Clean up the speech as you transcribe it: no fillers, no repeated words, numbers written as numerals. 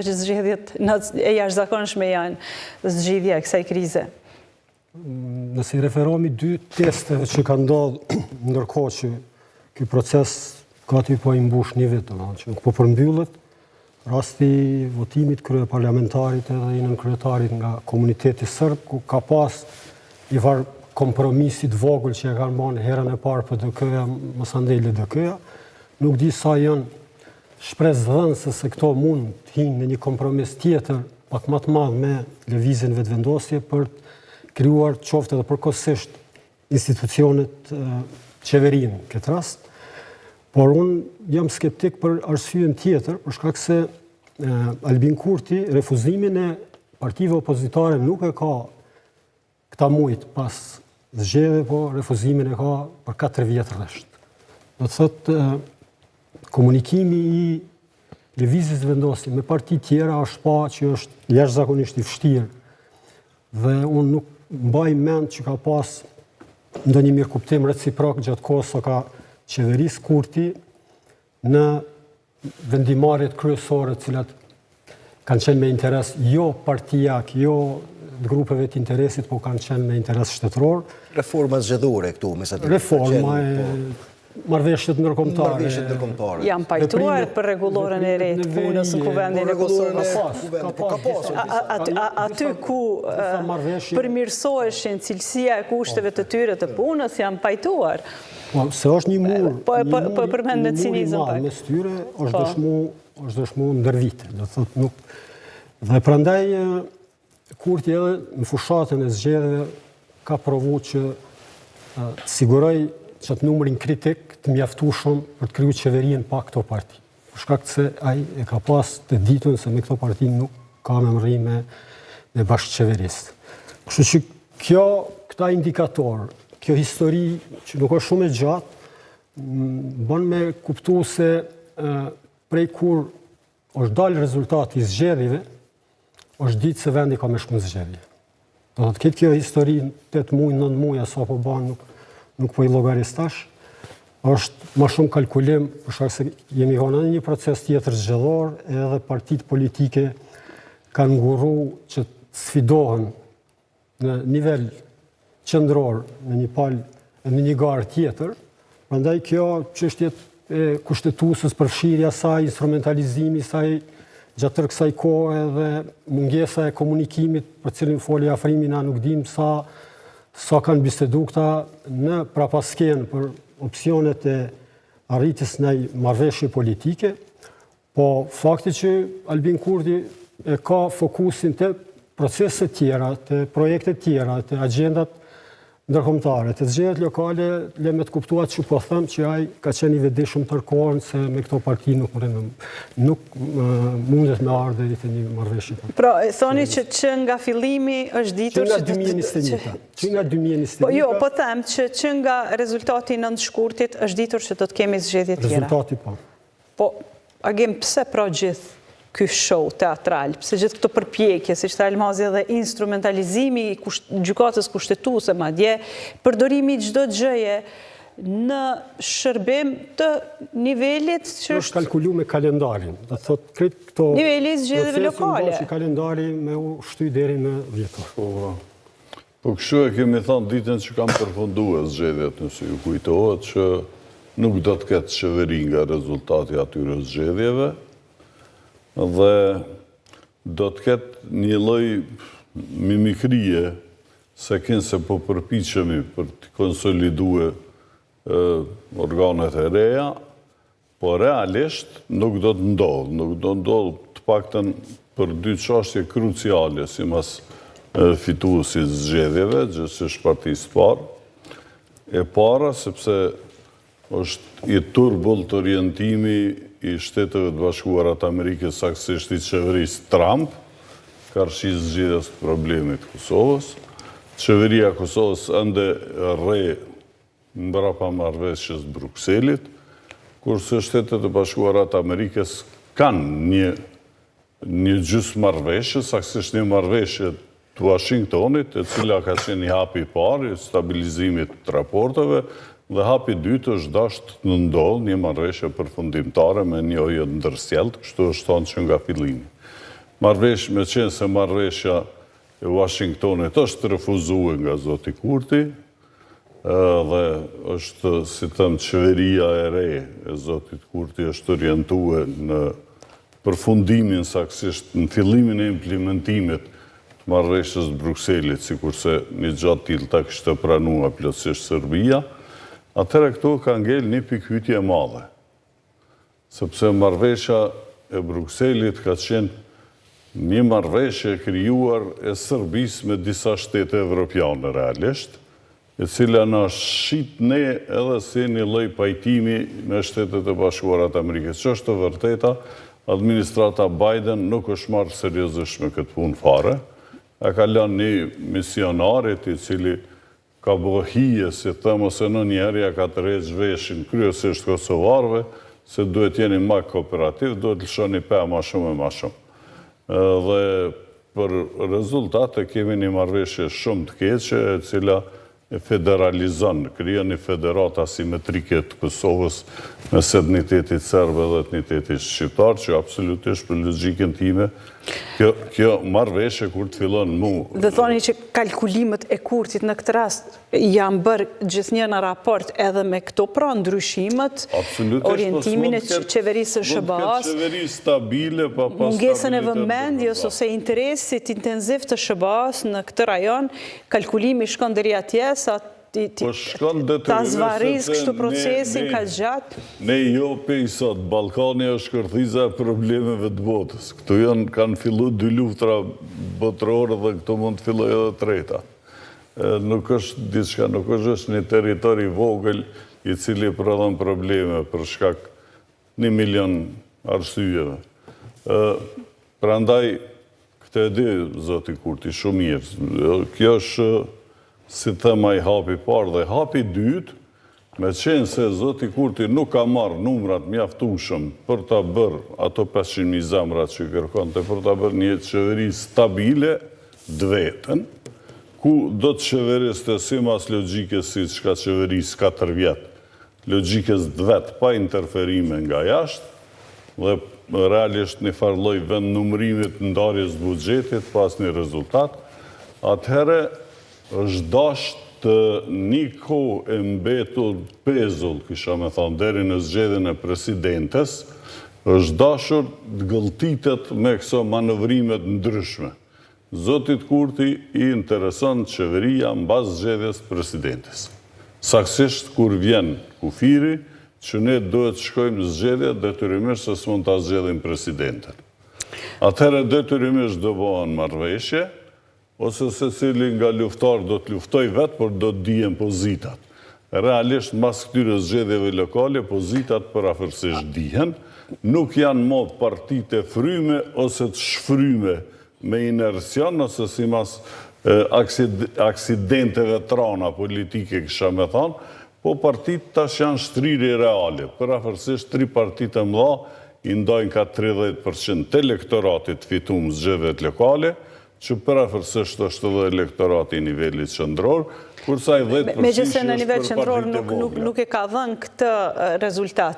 që zgjedhjet e jashtëzakonshme janë zgjidhja e kësaj krize? Nëse i referohemi dy testeve që kanë ndodhur ndërkohë që ky proces gati po i mbush një vit, që po përmbyllet, rasti votimit kryeparlamentarit edhe i nënkryetarit nga komuniteti serb, ku ka pas një farë kompromisit vogël që e kanë marrë herën e parë për DK-ja, mos andej LDK-ja, nuk di sa janë shpresdhënëse se këto mund të hinë në një kompromis tjetër, pak më të madh me lëvizjen vetëvendosje për të krijuar qoftë edhe përkohësisht institucionet qeverinë në këtë rast. Por unë jam skeptik për arsyen tjetër, për shkak se Albin Kurti refuzimin e partive opozitare nuk e ka këta mujt pas zgjedhjeve, po refuzimin e ka për 4 vjet rresht. Do të thotë komunikimi i lëvizjes vendosje me parti tjera është pa që është jashtëzakonisht i vështirë dhe unë nuk mbaj mend që ka pas ndonjë mirëkuptim reciprok gjatë kohës sa ka qeverisë Kurti në vendimarrjet kryesore të cilat kanë qenë me interes jo partijak, jo grupeve të interesit, po kanë qenë me interes shtetëror. Reforma zgjedhore këtu, me sa të reforma e marrëveshjet ndërkombëtare. Janë pajtuar për rregullorën e re të punës në Kuvendin e Kosovës. Aty ku përmirësoheshin cilësia e kushteve të tyre të punës, janë pajtuar. Se është një mur, po përmend me cinizëm pak. Mes tyre është dëshmu ndër vite. Do thotë nuk. Dhe prandaj Kurti edhe në fushatën e zgjedhjeve ka provu që të siguroj që atë numrin kritik të mjaftueshëm për të krijuar qeverinë pa këto parti. Për shkak se ai e ka pas të ditën se me këto parti nuk ka me mërri me bashkëqeverisë. Kështu që këta indikator, kjo histori që nuk është shumë e gjatë, bën me kuptu se prej kur është dalë rezultati i zgjedhjeve, është ditë se vendi ka me shku në zgjedhje. Do të ketë kjo histori 8 muaj, 9 muaj sa po bën nuk po i llogaristash, është më shumë kalkulim, për shkak se jemi në një proces tjetër zgjedhor, edhe partitë politike kanë ngurru që të sfidohen në nivel qendror, në një garë tjetër. Prandaj kjo çështje e kushtetuesës, përfshirja saj, instrumentalizimi i saj gjatë tërë kësaj kohe dhe mungesa e komunikimit për cilin foli Afrimi, na nuk dim sa kanë bisedu këta në prapaskenë për opsionet e arritjes në marrëveshje politike, po fakti që Albin Kurti e ka fokusin të proceset tjera, të projekte tjera, të agendat ndërkombëtare, të zgjedhjet lokale, le me të kuptuat që po them që ai ka qenë i vetëdijshëm tërkohën se me këto parti nuk mundet me ardhur deri te një marrëveshje. Pra, thoni që nga fillimi është ditur që nga 2021. Po jo, po them që nga rezultati i 9 shkurtit është ditur që do të kemi zgjedhje tjera. Rezultati po. Po, agim pse pra gjithë ky show teatral, pse gjithë këto përpjekje, siç tha Elmazi, edhe instrumentalizimi i gjykatës kushtetuese madje, përdorimi i çdo gjëje në shërbim të nivelit që është kalkuluar me kalendarin. Do thotë krejt këto niveli i zgjedhjeve lokale. Kalendari me u shty deri në dhjetor. Po kështu e kemi thënë ditën që kam përfunduar zgjedhjet, nëse ju kujtohet që nuk do të ketë qeveri nga rezultati atyre zgjedhjeve, dhe do të ketë një lloj mimikrie se po përpiqemi për të konsoliduar organet e reja, po realisht nuk do të ndodhë. Nuk do të ndodhë të paktën për 2 çështje kruciale, sipas fituesit zgjedhjeve, gjithsesi partisë parë. E para sepse është i turbull të orientimi i Shteteve të Bashkuara të Amerikës, saktësisht i qeverisë Trump, karshi zgjidhjes të problemit të Kosovës. Qeveria e Kosovës ende rre mbrapa marrëveshjes Brukselit, kurse Shtetet e Bashkuara të Amerikës kanë një gjysmarrëveshje, saktësisht një marrëveshje të Washingtonit, e cila ka qenë një hapi i parë i stabilizimit të raporteve, dhe hapi i dytë është dashur të ndodhë një marrëveshje përfundimtare me një ojë ndërsjellët, kështu është thënë që nga fillimi. me qenë se marrëveshja e Washingtonit është refuzuar nga zoti Kurti, dhe është, si thëmë, qeveria e re e zotit Kurti është orientuar në përfundimin saksisht në fillimin e implementimit të marrëveshjes të Brukselit, sikurse një gjatë tillë ta kishte pranuar plotësisht Serbia, atëherë këtu ka ngel një pikpyetje e madhe. Sepse marrëveshja e Brukselit ka qenë një marrëveshje e krijuar e Serbisë me disa shtete evropiane realisht, e cila na shit ne edhe si një lloj pajtimi me Shtetet e Bashkuara të Amerikës. Që është të vërteta, administrata Biden nuk është marrë seriozisht me këtë punë fare. A ka lënë një misionarit i cili ka bërë hije, si thëmë, ose në njerëja ka të rejtë zhveshin kryesisht kosovarëve, se duhet jeni më kooperativ, duhet lëshoni pa ma shumë e ma shumë. Dhe për rezultate kemi një marrëveshje shumë të keqe, e cila e federalizon, krijon një federat asimetrike të Kosovës mes etnitetit serbe dhe etnitetit shqiptar, që absolutisht për logjikën time, kjo marrëveshje kur të fillon mu. Dhe thoni që kalkulimet e Kurtit në këtë rast janë bërë gjithnjë në raport edhe me këto pra ndryshimet, orientimin e qeverisë së SBA-s, qeveri stabile, mungesën e vëmendjes ose interesit intensiv të SBA-s në këtë rajon, kalkulimi shkon deri atje sa ta zvaris kështu procesin ka gjatë. Ne jo pe i sot, Ballkani është kërthiza e problemeve të botës. Këtu kanë fillu 2 luftra botërore dhe këtu mund të filloj edhe treta. Nuk është diçka, nuk është një territori vogël i cili prodhon probleme për shkak 1 milion arsyeve. Prandaj, këtë e di zoti Kurti shumë mirë. Kjo është si thema i hapi parë dhe hapi dytë, me qenë se zoti Kurti nuk ka marrë numrat mjaftueshëm për ta bërë ato 500.000 zemrat që kërkonte, për ta bërë një qeveri stabile të vetën, ku do të qeveriste si mas logjikës si që ka qeveris 4 vjetë, logjikës të vetë pa interferime nga jashtë, dhe realisht një farloj vend numërimit ndarjes buxhetit pas një rezultat, atëhere është dashtë një kohë e mbetur pezull, kisha me thonë, deri në zgjedhjen e presidentes, është dashur të gëlltitet me këso manovrimet ndryshme. Zotit Kurti i intereson qeveria mbas zgjedhjes presidentes. Saksisht kur vjen kufiri, që ne duhet shkojmë zgjedhje detyrimisht se s'mund ta zgjedhim presidenten. Atëherë detyrimisht do bëhen marrëveshje, ose se cili nga luftar do të luftoj vetë, por do të dijen pozitat. Realisht, mas këtyre zgjedhjeve lokale, pozitat parafërsisht dihen, nuk janë më partite fryme ose të shfryme me inercion, ose si mas aksidenteve trana politike, kësha me thonë, po partit tash janë shtrirje reale. Parafërsisht 3 partit e mëdha i ndajnë ka 30% të elektoratit fitum zgjedhjet lokale, që parafërsisht është edhe elektorati i nivelit qendror, kursa i 10% Megjithëse në nivel qendror nuk e ka dhënë këtë rezultat.